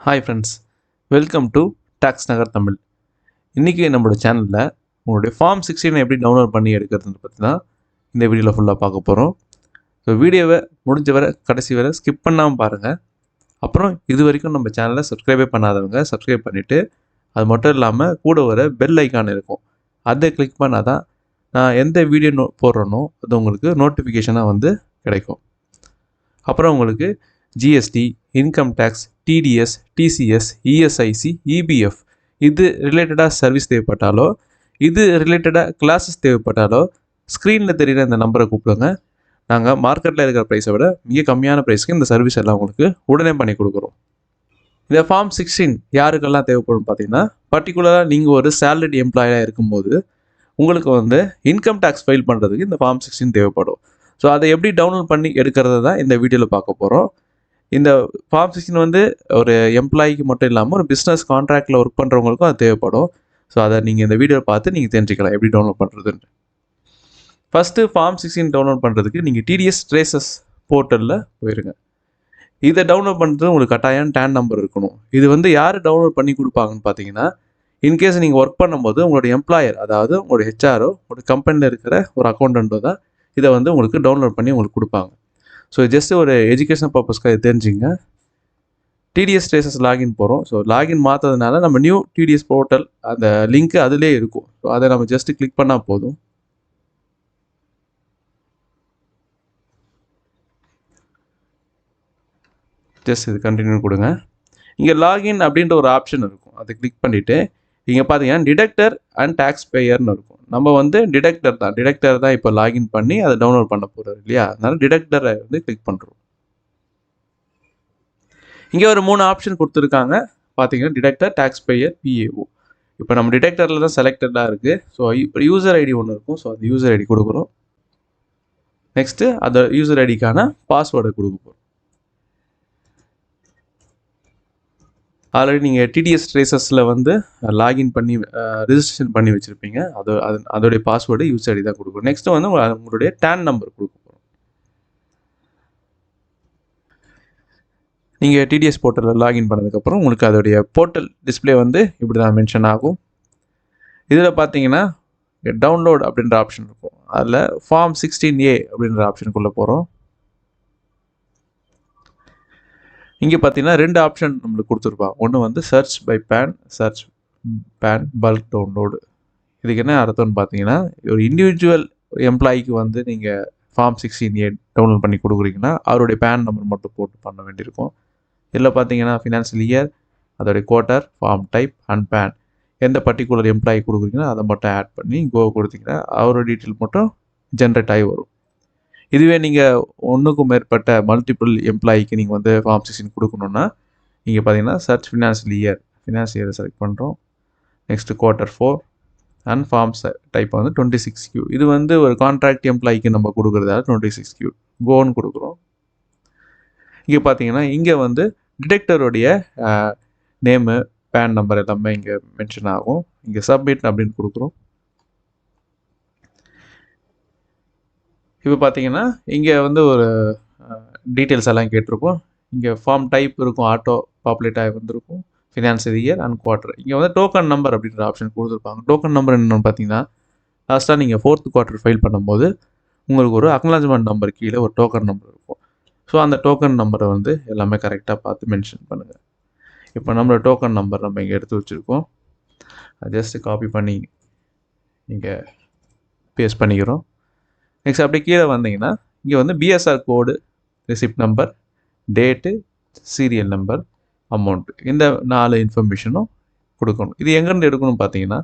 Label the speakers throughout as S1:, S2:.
S1: Hi friends, welcome to டாக்ஸ் நகர் தமிழ். இன்றைக்கி நம்மளோட சேனலில் உங்களுடைய ஃபார்ம் 16 எப்படி டவுன்லோட் பண்ணி எடுக்கிறதுன்னு பற்றி தான் இந்த வீடியோவில் ஃபுல்லாக பார்க்க போகிறோம். ஸோ வீடியோவை முடிஞ்ச வரை கடைசி வரை ஸ்கிப் பண்ணாமல் பாருங்கள். அப்புறம் இது வரைக்கும் நம்ம சேனலை சப்ஸ்கிரைபே பண்ணாதவங்க சப்ஸ்கிரைப் பண்ணிவிட்டு, அது மட்டும் இல்லாமல் கூட வர பெல் ஐக்கான் இருக்கும், அதை கிளிக் பண்ணால் தான் நான் எந்த வீடியோ போடுறேனோ அது உங்களுக்கு நோட்டிஃபிகேஷனாக வந்து கிடைக்கும். அப்புறம் உங்களுக்கு GST, income tax, TDS, TCS, ESIC, EPF இது ரிலேட்டடாக சர்வீஸ் தேவைப்பட்டாலோ, இது ரிலேட்டடாக கிளாஸஸ் தேவைப்பட்டாலோ ஸ்க்ரீனில் தெரிகிற இந்த நம்பரை கூப்பிடுங்க. நாங்கள் மார்க்கெட்டில் இருக்கிற ப்ரைஸை விட மிக கம்மியான ப்ரைஸ்க்கு இந்த சர்வீஸ் எல்லாம் உங்களுக்கு உடனே பண்ணி கொடுக்குறோம். இந்த ஃபார்ம் 16 யாருக்கெல்லாம் தேவைப்படும் பார்த்தீங்கன்னா, பர்டிகுலராக நீங்கள் ஒரு சேலரிட் எம்ப்ளாயாக இருக்கும்போது உங்களுக்கு வந்து இன்கம் டேக்ஸ் ஃபைல் பண்ணுறதுக்கு இந்த ஃபார்ம் 16 தேவைப்படும். ஸோ அதை எப்படி டவுன்லோட் பண்ணி எடுக்கிறது தான் இந்த வீடியோவில் பார்க்க போகிறோம். இந்த ஃபார்ம் 16 வந்து ஒரு எம்ப்ளாய்க்கு மட்டும் இல்லாமல் ஒரு பிஸ்னஸ் கான்ட்ராக்டில் ஒர்க் பண்ணுறவங்களுக்கும் அது தேவைப்படும். ஸோ அதை நீங்கள் இந்த வீடியோவை பார்த்து நீங்கள் தெரிஞ்சுக்கலாம் எப்படி டவுன்லோட் பண்ணுறதுன்னு. ஃபஸ்ட்டு ஃபார்ம் 16 டவுன்லோட் பண்ணுறதுக்கு நீங்கள் டிடிஎஸ் ட்ரேசஸ் போர்ட்டலில் போயிருங்க. இதை டவுன்லோட் பண்ணுறது உங்களுக்கு கட்டாயம் டேன் நம்பர் இருக்கணும். இது வந்து யார் டவுன்லோட் பண்ணி கொடுப்பாங்கன்னு பார்த்தீங்கன்னா, இன்கேஸ் நீங்கள் ஒர்க் பண்ணும்போது உங்களோட எம்ப்ளாயர், அதாவது உங்களோட ஹெச்ஆரோ உங்களோட கம்பெனியில் இருக்கிற ஒரு அக்கௌண்டண்ட்டோ தான் இதை வந்து உங்களுக்கு டவுன்லோட் பண்ணி உங்களுக்கு கொடுப்பாங்க. ஸோ ஜஸ்ட் ஒரு எஜுகேஷன் பர்பஸ்க்காக தெரிஞ்சுங்க. டிடிஎஸ் ட்ரேசஸ் லாகின் போகிறோம். ஸோ லாகின் மாற்றதுனால நம்ம நியூ டிடிஎஸ் போர்ட்டல் அந்த லிங்க்கு அதிலே இருக்கும். ஸோ அதை நம்ம ஜஸ்ட்டு கிளிக் பண்ணால் போதும். ஜஸ்ட் இது கண்டினியூ கொடுங்க. இங்கே லாகின் அப்படின்ற ஒரு ஆப்ஷன் இருக்கும், அதை கிளிக் பண்ணிவிட்டு இங்கே பார்த்தீங்கன்னா டிடக்டர் அண்ட் டேக்ஸ் பேயர்னு இருக்கும். நம்ம வந்து டிடக்டர் தான் இப்போ லாகின் பண்ணி அதை டவுன்லோட் பண்ண போகிறோம் இல்லையா, அதனால டிடக்டரை வந்து கிளிக் பண்ணுறோம். இங்கே ஒரு 3 ஆப்ஷன் கொடுத்துருக்காங்க பார்த்தீங்கன்னா, டிடக்டர், டேக்ஸ் பேயர், பிஏஓ. இப்போ நம்ம டிடக்டரில் தான் செலக்டடாக இருக்குது. ஸோ இப்போ யூசர் ஐடி ஒன்று இருக்கும். ஸோ அந்த யூசர் ஐடி கொடுக்குறோம். நெக்ஸ்ட்டு அந்த யூசர் ஐடிக்கான பாஸ்வேர்டை கொடுக்க போகிறோம். ஆல்ரெடி நீங்கள் டிடிஎஸ் ட்ரேசஸில் வந்து லாகின் பண்ணி ரிஜிஸ்ட்ரேஷன் பண்ணி வச்சுருப்பீங்க. அதோடைய பாஸ்வேர்டு யூசர் ஐடி தான் கொடுக்கணும். நெக்ஸ்ட்டு வந்து உங்களுடைய டேன் நம்பர் கொடுக்க போகிறோம். நீங்கள் டிடிஎஸ் போர்ட்டலில் லாகின் பண்ணதுக்கப்புறம் உங்களுக்கு அதோடைய போர்ட்டல் டிஸ்பிளே வந்து இப்படி தான் மென்ஷன் ஆகும். இதில் பார்த்தீங்கன்னா டவுன்லோட் அப்படின்ற ஆப்ஷன் இருக்கும். அதில் ஃபார்ம் 16A அப்படின்ற ஆப்ஷனுக்குள்ளே போகிறோம். இங்கே பார்த்தீங்கன்னா 2 ஆப்ஷன் நம்மளுக்கு கொடுத்துருப்பாங்க. ஒன்று வந்து search by PAN, search PAN bulk download. இதுக்கு என்ன அர்த்தம்னு பார்த்தீங்கன்னா, ஒரு இண்டிவிஜுவல் எம்ப்ளாய்க்கு வந்து நீங்கள் ஃபார்ம் 16A டவுன்லோட் பண்ணி கொடுக்குறீங்கன்னா அவருடைய பேன் நம்பர் மட்டும் போட்டு பண்ண வேண்டியிருக்கும். இதில் பார்த்தீங்கன்னா ஃபினான்ஷியல் இயர், அதோடைய quarter, form type and PAN, எந்த பர்டிகுலர் எம்ப்ளாயி கொடுக்குறீங்கன்னா அதை மட்டும் ஆட் பண்ணி கோ கொடுத்தீங்கன்னா அவரோட டீட்டெயில் மட்டும் ஜென்ரேட் ஆகி வரும். இதுவே நீங்கள் ஒன்றுக்கும் மேற்பட்ட மல்டிபிள் எம்ப்ளாய்க்கு நீங்கள் வந்து ஃபார்ம் 16 கொடுக்கணுன்னா நீங்கள் பார்த்தீங்கன்னா சர்ச் ஃபினான்ஷியல் இயரை செலக்ட் பண்ணுறோம். Next quarter 4 and forms type வந்து 26Q. இது வந்து ஒரு கான்ட்ராக்ட் எம்ப்ளாய்க்கு நம்ம கொடுக்குறதால 26Q கோன்னு கொடுக்குறோம். இங்கே பார்த்தீங்கன்னா இங்கே வந்து டிடெக்டருடைய நேமு, பேன் நம்பர் எல்லாமே இங்கே மென்ஷன் ஆகும். இங்கே சப்மிட் அப்படின்னு கொடுக்குறோம். இப்போ பார்த்தீங்கன்னா இங்கே வந்து ஒரு டீட்டெயில்ஸ் எல்லாம் கேட்டிருக்கோம். இங்கே ஃபார்ம் டைப் இருக்கும், ஆட்டோ பாப்புலேட் ஆகி வந்திருக்கும், ஃபினான்ஷியல் இயர் அண்ட் குவார்ட்டர். இங்கே வந்து டோக்கன் நம்பர் அப்படின்ற ஆப்ஷன் கொடுத்துருப்பாங்க. டோக்கன் நம்பர் என்னென்னு பார்த்தீங்கன்னா, லாஸ்ட்டாக நீங்கள் 4th குவார்ட்டர் ஃபைல் பண்ணும்போது உங்களுக்கு ஒரு அக்னாலஜ்மெண்ட் நம்பர் கீழே ஒரு டோக்கன் நம்பர் இருக்கும். ஸோ அந்த டோக்கன் நம்பரை வந்து எல்லாமே கரெக்டாக பார்த்து மென்ஷன் பண்ணுங்கள். இப்போ நம்மளோட டோக்கன் நம்பர் நம்ம இங்கே எடுத்து வச்சுருக்கோம். ஜஸ்ட்டு காப்பி பண்ணி இங்கே பேஸ்ட் பண்ணிக்கிறோம். நெக்ஸ்ட் அப்படியே கீழே வந்தீங்கன்னா இங்கே வந்து BSR code, receipt number, date, serial number, amount, இந்த 4 இன்ஃபர்மேஷனும் கொடுக்கணும். இது எங்கேருந்து எடுக்கணும்னு பார்த்தீங்கன்னா,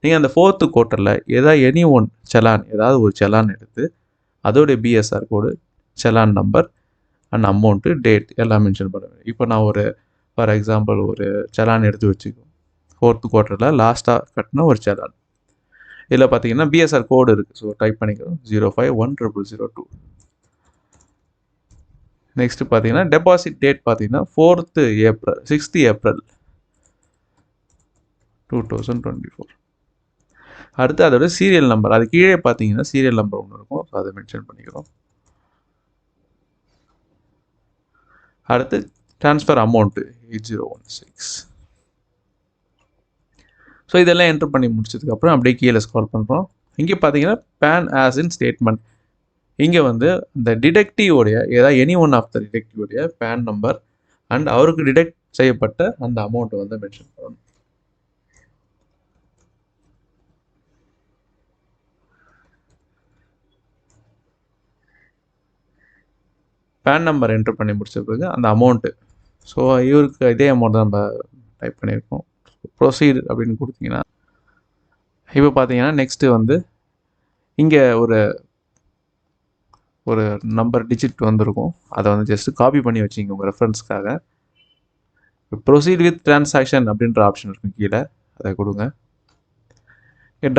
S1: நீங்கள் அந்த 4th குவார்ட்டரில் ஏதாவது ஒரு செலான் எடுத்து அதோடைய BSR code, challan number and amount, date எல்லாம் மென்ஷன் பண்ணுவேன். இப்போ நான் ஒரு ஃபார் எக்ஸாம்பிள் ஒரு செலான் எடுத்து வச்சுக்கோம். 4th குவார்ட்டரில் லாஸ்ட்டாக கட்டின ஒரு செலான். இதில் பார்த்தீங்கன்னா பிஎஸ்ஆர் கோடு இருக்குது. ஸோ டைப் பண்ணிக்கிறோம் 051002. நெக்ஸ்ட்டு பார்த்தீங்கன்னா டெபாசிட் டேட் பார்த்தீங்கன்னா 6th ஏப்ரல் 2024. அடுத்து அதோட சீரியல் நம்பர், அது கீழே பார்த்தீங்கன்னா சீரியல் நம்பர் ஒன்று இருக்கும். அதை மென்ஷன் பண்ணிக்கிறோம். அடுத்து ட்ரான்ஸ்ஃபர் அமௌண்ட்டு 8016. ஸோ இதெல்லாம் என்ட்ரு பண்ணி முடிச்சதுக்கப்புறம் அப்படியே கீழே ஸ்க்ரால் பண்ணுறோம். இங்கே பார்த்தீங்கன்னா பேன் ஆஸ் இன் ஸ்டேட்மெண்ட். இங்கே வந்து இந்த டிடெக்டிவோடைய ஏதாவது எனி ஒன் ஆஃப் த டிடெக்டிவோடைய பேன் நம்பர் அண்ட் அவருக்கு டிடெக்ட் செய்யப்பட்ட அந்த அமௌண்ட்டை வந்து மென்ஷன் பண்ணணும். பேன் நம்பர் என்ட்ரு பண்ணி முடிச்ச பிறகு அந்த அமௌண்ட்டு, ஸோ இவருக்கு இதே அமௌண்ட் தான் நம்ம டைப் பண்ணியிருக்கோம். ப்ரொசீட் அப்படின்னு கொடுத்தீங்கன்னா இப்போ பார்த்தீங்கன்னா நெக்ஸ்ட்டு வந்து இங்கே ஒரு நம்பர் டிஜிட் வந்திருக்கும். அதை வந்து ஜஸ்ட்டு காப்பி பண்ணி வச்சுங்க உங்கள் ரெஃபரன்ஸ்க்காக. ப்ரொசீட் வித் ட்ரான்சாக்ஷன் அப்படின்ற ஆப்ஷன் இருக்கும் கீழே, அதை கொடுங்க.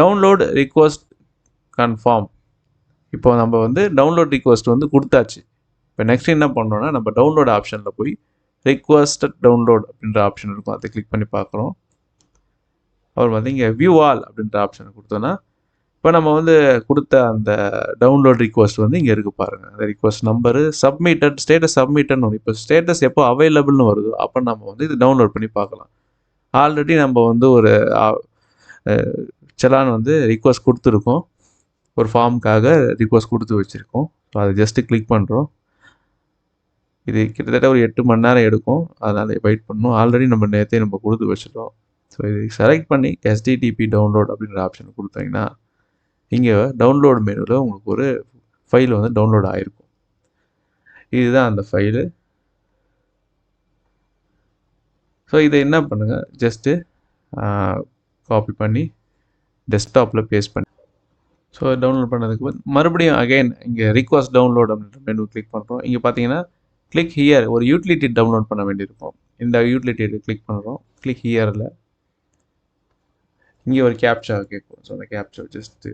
S1: Download request confirm. இப்போ நம்ம வந்து டவுன்லோட் ரிக்வஸ்ட் வந்து கொடுத்தாச்சு. இப்போ நெக்ஸ்ட் என்ன பண்ணோன்னா நம்ம டவுன்லோட் ஆப்ஷனில் போய் ரிக்வஸ்டட் டவுன்லோட் அப்படின்ற ஆப்ஷன் இருக்கும், அதை கிளிக் பண்ணி பார்க்குறோம். அப்புறம் வந்து இங்கே வியூ ஆல் அப்படின்ற ஆப்ஷனை கொடுத்தோன்னா இப்போ நம்ம வந்து கொடுத்த அந்த டவுன்லோட் ரிக்வஸ்ட் வந்து இங்கே இருக்குது பாருங்கள். அந்த ரிக்வஸ்ட் நம்பரு சப்மிட்டட், ஸ்டேட்டஸ் சப்மிட்டட்னு ஒன்று. இப்போ ஸ்டேட்டஸ் எப்போ அவைலபிள்னு வருதோ அப்போ நம்ம வந்து இது டவுன்லோட் பண்ணி பார்க்கலாம். ஆல்ரெடி நம்ம வந்து ஒரு செலான் வந்து ரிக்வஸ்ட் கொடுத்துருக்கோம், ஒரு ஃபார்முக்காக ரிக்வஸ்ட் கொடுத்து வச்சுருக்கோம். ஸோ அதை ஜஸ்ட்டு கிளிக் பண்ணுறோம். இது கிட்டத்தட்ட ஒரு 8 மணி நேரம் எடுக்கும், அதனால் வெயிட் பண்ணணும். ஆல்ரெடி நம்ம நேற்றே நம்ம கொடுத்து வச்சுட்டோம். ஸோ இது செலக்ட் பண்ணி HTTP டவுன்லோட் அப்படின்ற ஆப்ஷன் கொடுத்தீங்கன்னா இங்கே டவுன்லோட் மெனுவில் உங்களுக்கு ஒரு ஃபைல் வந்து டவுன்லோட் ஆகிருக்கும். இதுதான் அந்த ஃபைலு. ஸோ இதை என்ன பண்ணுங்கள், ஜஸ்ட்டு காப்பி பண்ணி டெஸ்க்டாப்பில் பேஸ்ட் பண்ணி, ஸோ டவுன்லோட் பண்ணதுக்கு மறுபடியும் அகைன் இங்கே ரிக்வஸ்ட் டவுன்லோட் அப்படின்ற மெனு கிளிக் பண்ணுறோம். இங்கே பார்த்தீங்கன்னா கிளிக் ஹியர் ஒரு யூட்டிலிட்டி டவுன்லோட் பண்ண வேண்டியிருக்கும். இந்த யூட்டிலிட்டியை கிளிக் பண்ணுறோம். கிளிக் ஹியரில் இங்கே ஒரு கேப்சா கேட்கும். ஸோ அந்த கேப்சா ஜஸ்ட்டு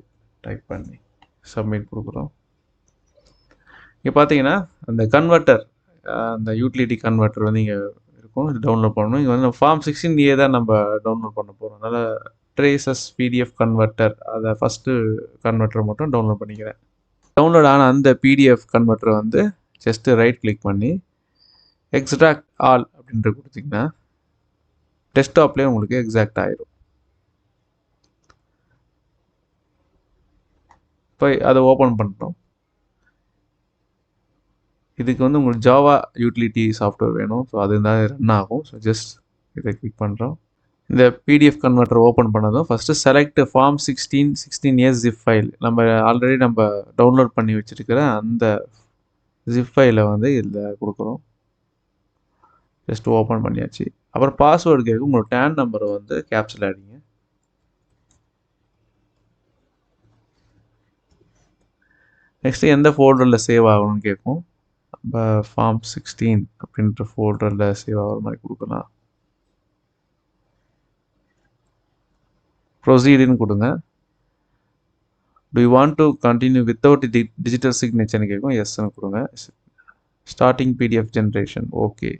S1: டைப் பண்ணி சப்மிட் கொடுக்குறோம். இங்கே பார்த்தீங்கன்னா அந்த கன்வெர்ட்டர், அந்த யூட்டிலிட்டி கன்வெர்ட்டர் வந்து இங்கே இருக்கும், இது டவுன்லோட் பண்ணணும். இங்கே வந்து ஃபார்ம் 16A தான் நம்ம டவுன்லோட் பண்ண போகிறோம். அதனால் ட்ரேசஸ் PDF கன்வெர்ட்டர், அதை ஃபஸ்ட்டு கன்வெர்ட்டர் மட்டும் டவுன்லோட் பண்ணிக்கிறேன். டவுன்லோட் ஆன அந்த PDF கன்வெர்ட்டரை வந்து ஜஸ்ட்டு ரைட் கிளிக் பண்ணி எக்ஸ்ட்ராக்ட் ஆல் அப்படின்ற கொடுத்திங்கன்னா டெஸ்க்டாப்லேயே உங்களுக்கு எக்ஸாக்ட் ஆயிரும். இப்போ அதை ஓப்பன் பண்ணுறோம். இதுக்கு வந்து உங்களுக்கு ஜாவா யூட்டிலிட்டி சாஃப்ட்வேர் வேணும். ஸோ அது இருந்தால் ரன் ஆகும். ஸோ ஜஸ்ட் இதை கிளிக் பண்ணுறோம். இந்த PDF கன்வெர்ட்டர் ஓப்பன் பண்ணதும் first select form 16A zip file. நம்ம ஆல்ரெடி நம்ம டவுன்லோட் பண்ணி வச்சுருக்கிற அந்த zip ஃபைலை வந்து இதில் கொடுக்குறோம். ஜஸ்ட் ஓப்பன் பண்ணியாச்சு. அப்புறம் பாஸ்வேர்டு கேட்கும். உங்களோட டேன் நம்பரை வந்து கேப்சல் அடிங்க. நெக்ஸ்ட்டு எந்த ஃபோல்டரில் சேவ் ஆகணும்னு கேட்கும். நம்ம ஃபார்ம் 16 அப்படின்ற ஃபோல்டரில் சேவ் ஆகிற மாதிரி கொடுக்கலாம். ப்ரொசீடுன்னு கொடுங்க. Do you want to continue without digital சிக்னேச்சர்னு கேட்கும். எஸ்ன்னு கொடுங்க. Starting PDF generation okay.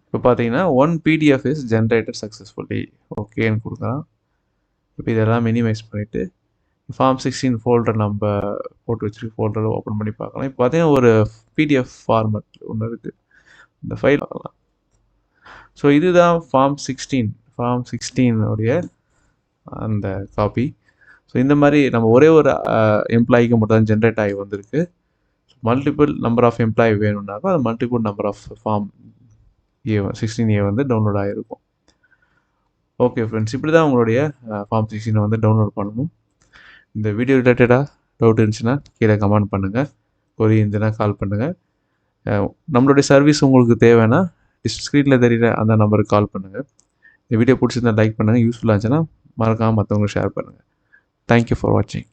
S1: இப்போ பார்த்தீங்கன்னா 1 PDF இஸ் ஜென்ரேட்டட் சக்ஸஸ்ஃபுல்லி ஓகேன்னு கொடுக்கலாம். இப்போ இதெல்லாம் மினிமைஸ் பண்ணிவிட்டு ஃபார்ம் 16 ஃபோல்டர் நம்ம போட்டு வச்சுருக்க ஃபோல்டரில் ஓப்பன் பண்ணி பார்க்கலாம். இப்போ பார்த்தீங்கன்னா ஒரு PDF ஃபார்மேட் ஒன்று இருக்குது, இந்த ஃபைல் பார்க்கலாம். ஸோ இதுதான் ஃபார்ம் 16 உடைய அந்த காப்பி. ஸோ இந்த மாதிரி நம்ம ஒரே ஒரு எம்ப்ளாய்க்கு மட்டும் தான் ஜென்ரேட் ஆகி வந்திருக்கு. மல்டிபிள் நம்பர் ஆஃப் எம்ப்ளாயி வேணும்னாக்கா அது multiple number of form 16A வந்து டவுன்லோட் ஆகிருக்கும். ஓகே ஃப்ரெண்ட்ஸ், இப்படி தான் உங்களுடைய ஃபார்ம் 16 வந்து டவுன்லோட் பண்ணணும். இந்த வீடியோ ரிலேட்டடாக டவுட் இருந்துச்சுன்னா கீழே கமெண்ட் பண்ணுங்கள், கொரி இருந்துச்சுன்னா கால் பண்ணுங்கள். நம்மளுடைய சர்வீஸ் உங்களுக்கு தேவைன்னா ஸ்க்ரீனில் தெரிகிற அந்த நம்பருக்கு கால் பண்ணுங்கள். இந்த வீடியோ பிடிச்சிருந்தா லைக் பண்ணுங்கள், யூஸ்ஃபுல்லாக இருந்துச்சுன்னா மறக்காமல் மற்றவங்களுக்கு ஷேர் பண்ணுங்கள். தேங்க்யூ ஃபார் வாட்சிங்.